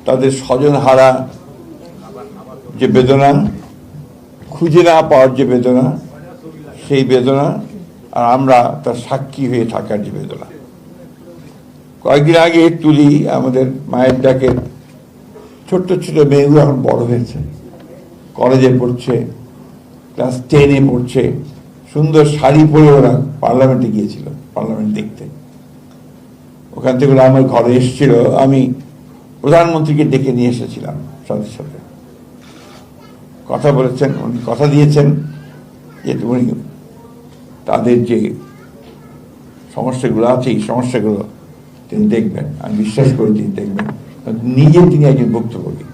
তাদের স্বজন হারা যে বেদনা, খুঁজে না পাওয়ার যে বেদনা, সেই বেদনা, আর আমরা তার সাক্ষী হয়ে থাকার যে বেদনা। কয়েকদিন আগে তুলি আমাদের মায়ের ডাকের ছোট্ট ছোট মেয়েগুলো এখন বড় হয়েছে, কলেজে পড়ছে, ক্লাস 10-এ পড়ছে, সুন্দর শাড়ি পরে ওরা পার্লামেন্টে গিয়েছিল, পার্লামেন্ট দেখতে। ওখান থেকে ওরা আমার ঘরে এসেছিল, আমি প্রধানমন্ত্রীকে ডেকে নিয়ে এসেছিলাম, সাথে সাথে কথা বলেছেন, উনি কথা দিয়েছেন যে উনি তাদের যে সমস্যাগুলো আছে এই সমস্যাগুলো তিনি দেখবেন। আমি বিশ্বাস করি তিনি দেখবেন, নিজে তিনি একজন ভুক্তভোগী।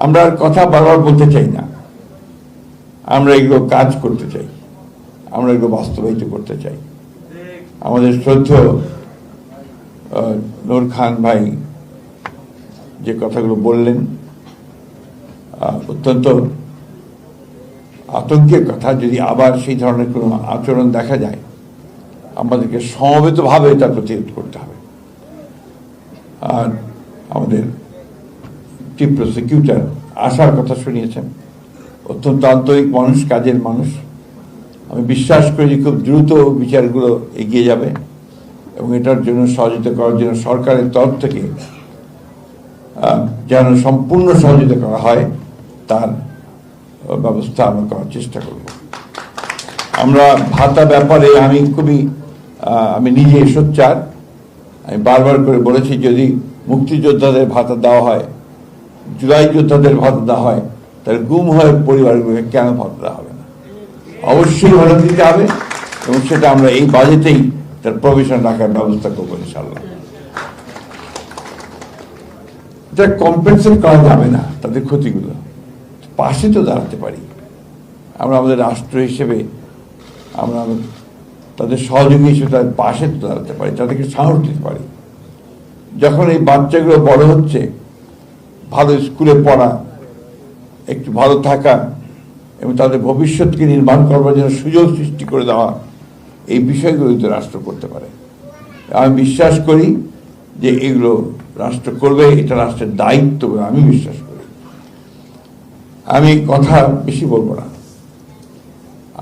আমরা আর কথা বারবার বলতে চাই না, আমরা এগুলো কাজ করতে চাই, আমরা এগুলো বাস্তবায়িত করতে চাই। আমাদের শ্রদ্ধেয় নূর খান ভাই যে কথাগুলো বললেন, অত্যন্ত আতঙ্কের কথা। যদি আবার সেই ধরনের কোনো আচরণ দেখা যায়, আমাদেরকে সমবেতভাবে তা প্রতিরোধ করতে হবে। আর আমাদের চিফ প্রসিকিউটর আসার কথা শুনিয়েছেন, অত্যন্ত আন্তরিক মানুষ, কাজের মানুষ। আমি বিশ্বাস করি যে খুব দ্রুত বিচারগুলো এগিয়ে যাবে এবং এটার জন্য সহযোগিতা করার জন্য সরকারের তরফ থেকে যেন সম্পূর্ণ সহযোগিতা করা হয় তার ব্যবস্থা আমরা করার চেষ্টা করব। আমরা ভাতা ব্যাপারে আমি নিজে সোচ্চার। আমি বারবার করে বলেছি, যদি মুক্তিযোদ্ধাদের ভাতা দেওয়া হয়, জুলাই যোদ্ধাদের ভাতা দেওয়া হয়, তাহলে গুম হয়ে পরিবারগুলোকে কেন ভাতা দেওয়া হবে না? অবশ্যই ভাতা দিতে হবে এবং সেটা আমরা এই বাজেটেই তার প্রভিশন রাখার ব্যবস্থা করবো ইনশাল্লাহ। এটা কম্পেনসেট করা যাবে না তাদের ক্ষতিগুলো, পাশে তো দাঁড়াতে পারি আমরা, আমাদের রাষ্ট্র হিসেবে আমরা তাদের সহযোগী হিসেবে তাদের পাশে তো দাঁড়াতে পারি, তাদেরকে সাহস দিতে পারি। যখন এই বাচ্চাগুলো বড় হচ্ছে, ভালো স্কুলে পড়া, একটু ভালো থাকা এবং তাদের ভবিষ্যৎকে নির্মাণ করবার জন্য সুযোগ সৃষ্টি করে দেওয়া, এই বিষয়গুলো তো রাষ্ট্র করতে পারে। আমি বিশ্বাস করি যে এগুলো রাষ্ট্র করবে, এটা রাষ্ট্রের দায়িত্ব বলে আমি বিশ্বাস করি। আমি কথা বেশি বলবো না,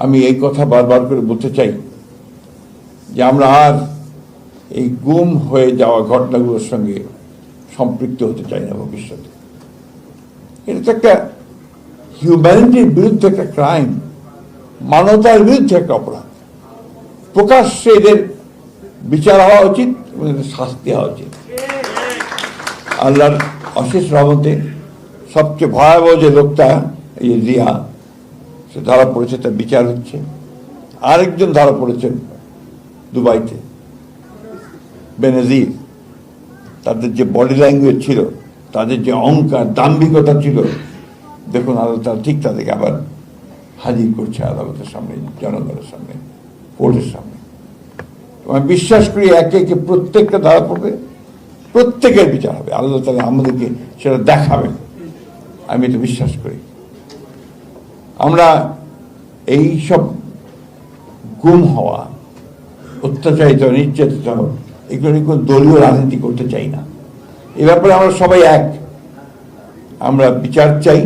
আমি এই কথা বারবার করে বলতে চাই যে আমরা আর এই গুম হয়ে যাওয়া ঘটনাগুলোর সঙ্গে সম্পৃক্ত হতে চাই না ভবিষ্যতে। এটা তো একটা হিউম্যানিটির বিরুদ্ধে একটা ক্রাইম, মানবতার বিরুদ্ধে একটা অপরাধ। প্রকাশ্যে এদের বিচার হওয়া উচিত এবং এদের শাস্তি হওয়া উচিত। আল্লাহর অশেষ রহমতে সবচেয়ে ভয়াবহ যে লোকটা, এই রিয়া, সে ধরা পড়েছে, তার বিচার হচ্ছে। আরেকজন ধরা পড়েছেন দুবাইতে, বেনজির। তাদের যে বডি ল্যাঙ্গুয়েজ ছিল, তাদের যে অহংকার, দাম্ভিকতা ছিল, দেখুন আল্লাহ তারা ঠিক তাদেরকে আবার হাজির করছে আদালতের সামনে, জনগণের সামনে, কোর্টের সামনে। আমি বিশ্বাস করি একে একে প্রত্যেকটা ধরা পড়বে, প্রত্যেকের বিচার হবে, আল্লাহ তাআলা আমাদেরকে সেটা দেখাবেন, আমি এটা বিশ্বাস করি। আমরা এই সব গুম হওয়া, অত্যাচারিত, নির্যাতিত, এগুলো নিয়ে কোনো দলীয় রাজনীতি করতে চাই না। এ ব্যাপারে আমরা সবাই এক। আমরা বিচার চাই,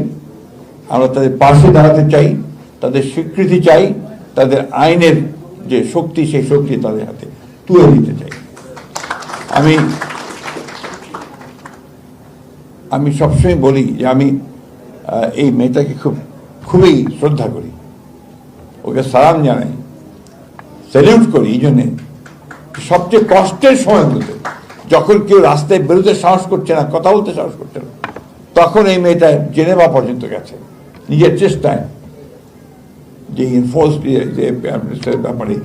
আমরা তাদের পাশে দাঁড়াতে চাই, তাদের স্বীকৃতি চাই, তাদের আইনের যে শক্তি, সেই শক্তি তাদের হাতে তুলে দিতে চাই। আমি সবসময় বলি যে আমি এই মেয়েটাকে খুবই শ্রদ্ধা করি, ওকে সালাম জানাই, স্যালিউট করি। এই জন্যে সবচেয়ে কষ্টের সময়গুলোতে, যখন কেউ রাস্তায় বেরোতে সাহস করছে না, কথা বলতে সাহস করছে না, তখন এই মেয়েটা জেনেভা পর্যন্ত গেছে নিজের চেষ্টায়, যে এনফোর্স ব্যাপারে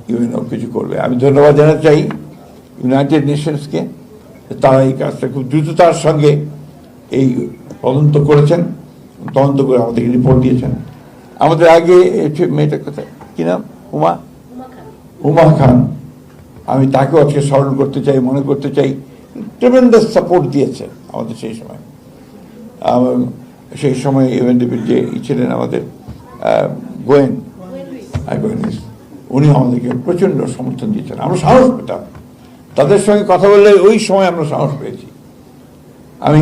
ইউএনও কিছু করবে। আমি ধন্যবাদ জানাতে চাই ইউনাইটেড নেশনসকে, তারা এই কাজটা খুব দ্রুততার সঙ্গে এই তদন্ত করেছেন, তদন্ত করে আমাদেরকে রিপোর্ট দিয়েছেন। আমাদের আগে মেয়েটার কথা কি নাম, উমা খান, আমি তাকেও আজকে স্মরণ করতে চাই, মনে করতে চাই। ট্রেমেন্ডাস সাপোর্ট দিয়েছে আমাদের সেই সময় ইউএনডিপির যে ছিলেন আমাদের গোয়েন, উনি আমাদেরকে প্রচণ্ড সমর্থন দিয়েছেন। আমরা সাহস পেতাম তাদের সঙ্গে কথা বললে ওই সময় আমরা সাহস পেয়েছি। আমি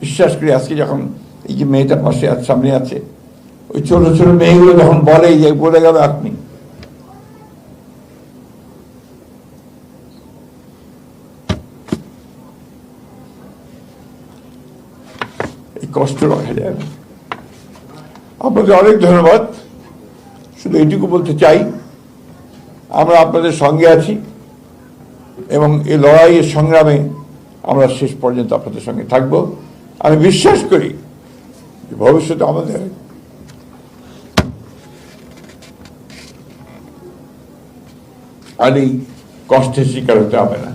বিশ্বাস করি আজকে যখন এই যে মেয়েটা পাশে সামনে আছে, ওই ছোট ছোট মেয়েগুলো যখন বলে যে বলে গেল আপনি, এই কষ্ট রাখা যায় না। আপনাদের অনেক ধন্যবাদ। শুধু এইটুকু বলতে চাই, আমরা আপনাদের সঙ্গে আছি এবং এই লড়াইয়ের সংগ্রামে আমরা শেষ পর্যন্ত আপনাদের সঙ্গে থাকব। আমি বিশ্বাস করি যে ভবিষ্যতে আমাদের আর এই কষ্টের শিকার হতে হবে না।